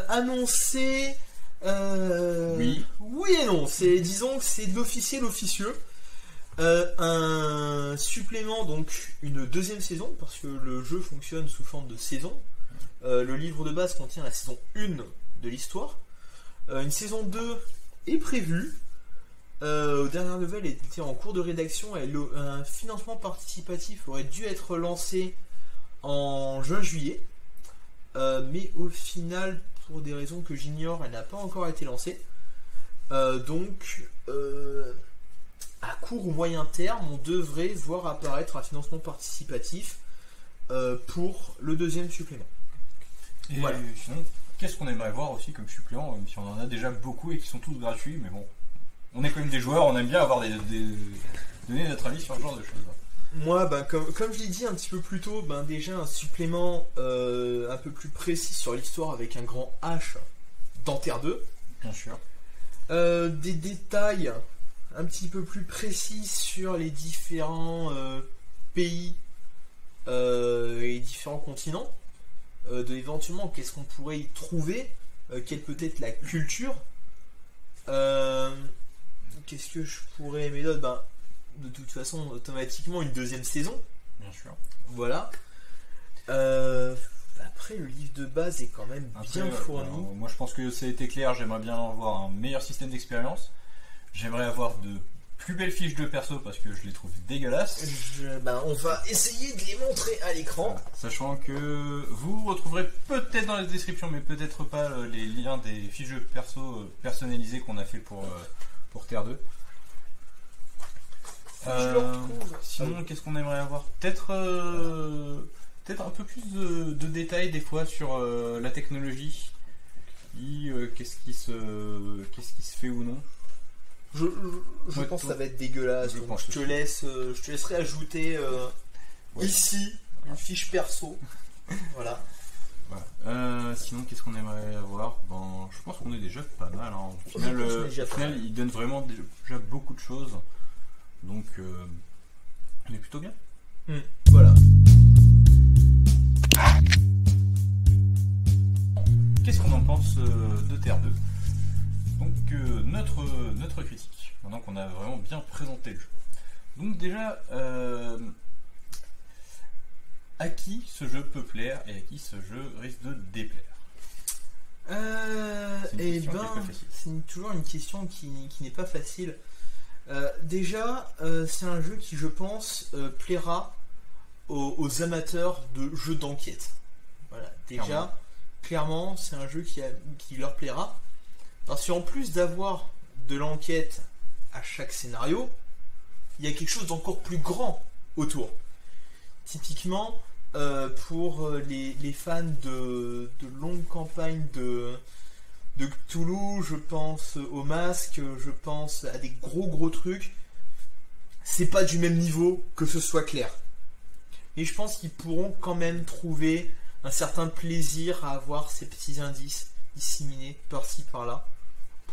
annoncés... Oui et non. Disons que c'est de l'officiel officieux. Un supplément, donc une deuxième saison, parce que le jeu fonctionne sous forme de saison. Le livre de base contient la saison 1 de l'histoire. Une saison 2 est prévue. Dernière nouvelle était en cours de rédaction et un financement participatif aurait dû être lancé en juin-juillet, mais au final, pour des raisons que j'ignore, elle n'a pas encore été lancée. Donc, à court ou moyen terme, on devrait voir apparaître un financement participatif pour le deuxième supplément. Et voilà. Sinon, qu'est-ce qu'on aimerait voir aussi comme supplément, même si on en a déjà beaucoup et qui sont tous gratuits, mais bon. On est quand même des joueurs, on aime bien avoir donner notre avis sur ce genre de choses. Moi, comme je l'ai dit un petit peu plus tôt, déjà un supplément un peu plus précis sur l'histoire avec un grand H dans Terre 2. Bien sûr. Des détails un petit peu plus précis sur les différents pays et différents continents. Éventuellement, qu'est-ce qu'on pourrait y trouver, quelle peut être la culture. Qu'est-ce que je pourrais aimer d'autre? De toute façon, automatiquement, une deuxième saison. Bien sûr. Voilà. Après, le livre de base est quand même bien fourni. Moi, je pense que ça a été clair. J'aimerais bien avoir un meilleur système d'expérience. J'aimerais avoir de plus belles fiches de perso parce que je les trouve dégueulasses. On va essayer de les montrer à l'écran. Voilà. Sachant que vous retrouverez peut-être dans la description, mais peut-être pas les liens des fiches de perso personnalisées qu'on a fait pour Terre 2. Je le retrouve. Sinon, qu'est-ce qu'on aimerait avoir? Peut-être un peu plus de détails des fois sur la technologie. Qu'est-ce qui se fait ou non. Je pense que ça va être dégueulasse. Je te laisserai ajouter ici une fiche perso. Voilà. Sinon, qu'est-ce qu'on aimerait avoir? Je pense qu'on est déjà pas mal. Hein. Au final, il donne vraiment déjà beaucoup de choses. Donc, on est plutôt bien. Voilà. Qu'est-ce qu'on en pense de Terre 2? Donc, notre critique, maintenant qu'on a vraiment bien présenté le jeu. Donc déjà, à qui ce jeu peut plaire et à qui ce jeu risque de déplaire? C'est toujours une question qui n'est pas facile. Déjà, c'est un jeu qui, je pense, plaira aux amateurs de jeux d'enquête. Voilà. Déjà, clairement, c'est un jeu qui leur plaira. Parce qu'en plus d'avoir de l'enquête à chaque scénario, il y a quelque chose d'encore plus grand autour. Typiquement, pour les fans de longues campagnes de Cthulhu, je pense au masque, je pense à des gros trucs. C'est pas du même niveau, que ce soit clair. Et je pense qu'ils pourront quand même trouver un certain plaisir à avoir ces petits indices disséminés par-ci par-là.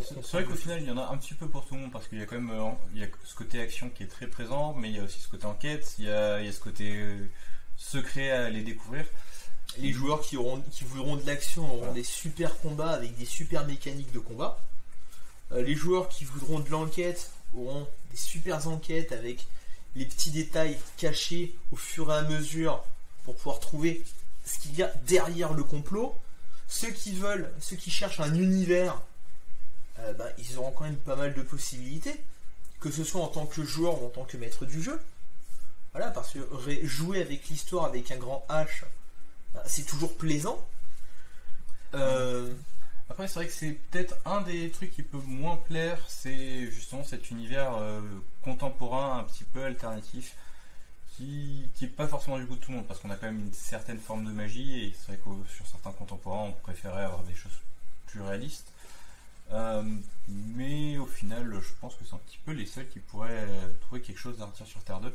C'est vrai qu'au final il y en a un petit peu pour tout le monde parce qu'il y a quand même il y a ce côté action qui est très présent, mais il y a aussi ce côté enquête, il y a ce côté secret à aller découvrir. Les joueurs qui voudront de l'action auront des super combats avec des super mécaniques de combat. Les joueurs qui voudront de l'enquête auront des super enquêtes avec les petits détails cachés au fur et à mesure pour pouvoir trouver ce qu'il y a derrière le complot. Ceux qui cherchent un univers, ils auront quand même pas mal de possibilités, que ce soit en tant que joueur ou en tant que maître du jeu. Voilà, parce que jouer avec l'histoire avec un grand H, c'est toujours plaisant. Après, c'est vrai que c'est peut-être un des trucs qui peut moins plaire, c'est justement cet univers contemporain, un petit peu alternatif, qui n'est pas forcément du goût de tout le monde, parce qu'on a quand même une certaine forme de magie, et c'est vrai que sur certains contemporains, on préférait avoir des choses plus réalistes. Mais au final, je pense que c'est un petit peu les seuls qui pourraient trouver quelque chose à retirer sur Terre 2,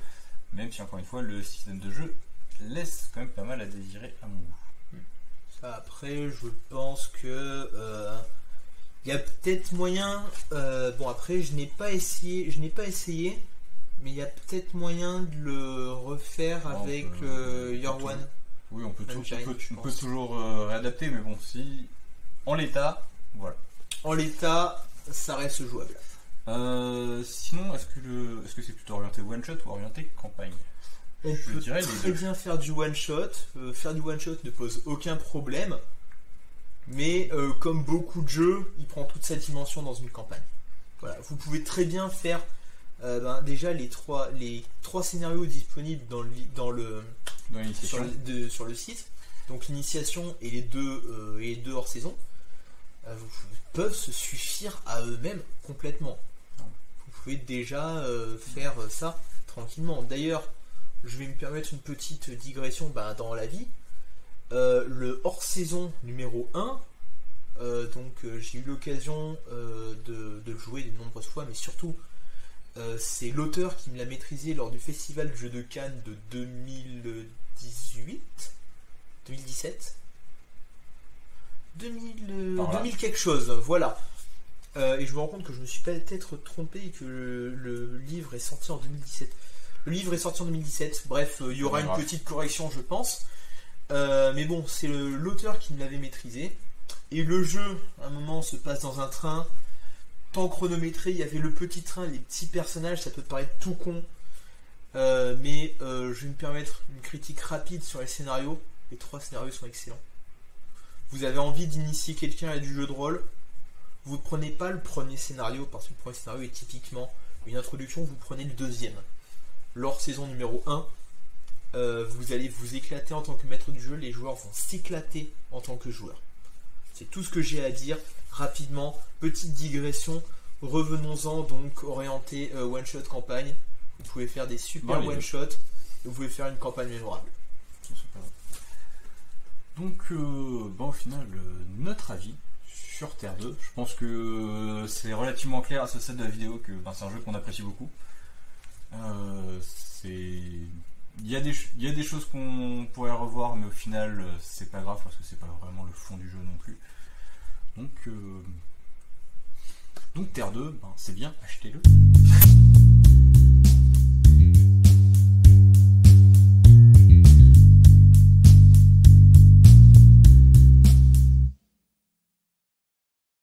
même si encore une fois, le système de jeu laisse quand même pas mal à désirer à mon goût. Après, je pense que il y a peut-être moyen. Après, je n'ai pas essayé, mais il y a peut-être moyen de le refaire avec Your One. Oui, on peut toujours réadapter, mais bon, si en l'état, voilà. En l'état, ça reste jouable. Sinon, est-ce que c'est plutôt orienté one shot ou orienté campagne? On peut très bien faire du one shot. Faire du one shot ne pose aucun problème. Mais comme beaucoup de jeux, il prend toute sa dimension dans une campagne. Voilà, vous pouvez très bien faire déjà les trois scénarios disponibles sur le site. Donc l'initiation et les deux hors saison peuvent se suffire à eux-mêmes complètement. Vous pouvez déjà faire ça tranquillement. D'ailleurs, je vais me permettre une petite digression dans la vie. Le hors-saison numéro 1, j'ai eu l'occasion de le jouer de nombreuses fois, mais surtout, c'est l'auteur qui me l'a maîtrisé lors du Festival du Jeu de Cannes de 2017 2000 quelque chose, voilà. Et je me rends compte que je me suis peut-être trompé et que le livre est sorti en 2017. Le livre est sorti en 2017, bref, il y aura une petite correction, je pense. Mais bon, c'est l'auteur qui me l'avait maîtrisé. Et le jeu, à un moment, se passe dans un train. temps chronométré, il y avait le petit train, les petits personnages, ça peut te paraître tout con. Mais je vais me permettre une critique rapide sur les scénarios. Les 3 scénarios sont excellents. Vous avez envie d'initier quelqu'un à du jeu de rôle, vous ne prenez pas le premier scénario, parce que le premier scénario est typiquement une introduction, vous prenez le deuxième. Lors saison numéro 1, vous allez vous éclater en tant que maître du jeu, les joueurs vont s'éclater en tant que joueurs. C'est tout ce que j'ai à dire. Rapidement, petite digression, revenons-en donc orienté one-shot campagne. Vous pouvez faire des super one-shots, et vous pouvez faire une campagne mémorable. Donc, au final, notre avis sur Terre 2, je pense que c'est relativement clair à ce stade de la vidéo que c'est un jeu qu'on apprécie beaucoup. Il y a des choses qu'on pourrait revoir, mais au final, c'est pas grave parce que c'est pas vraiment le fond du jeu non plus. Donc Terre 2, c'est bien, achetez-le.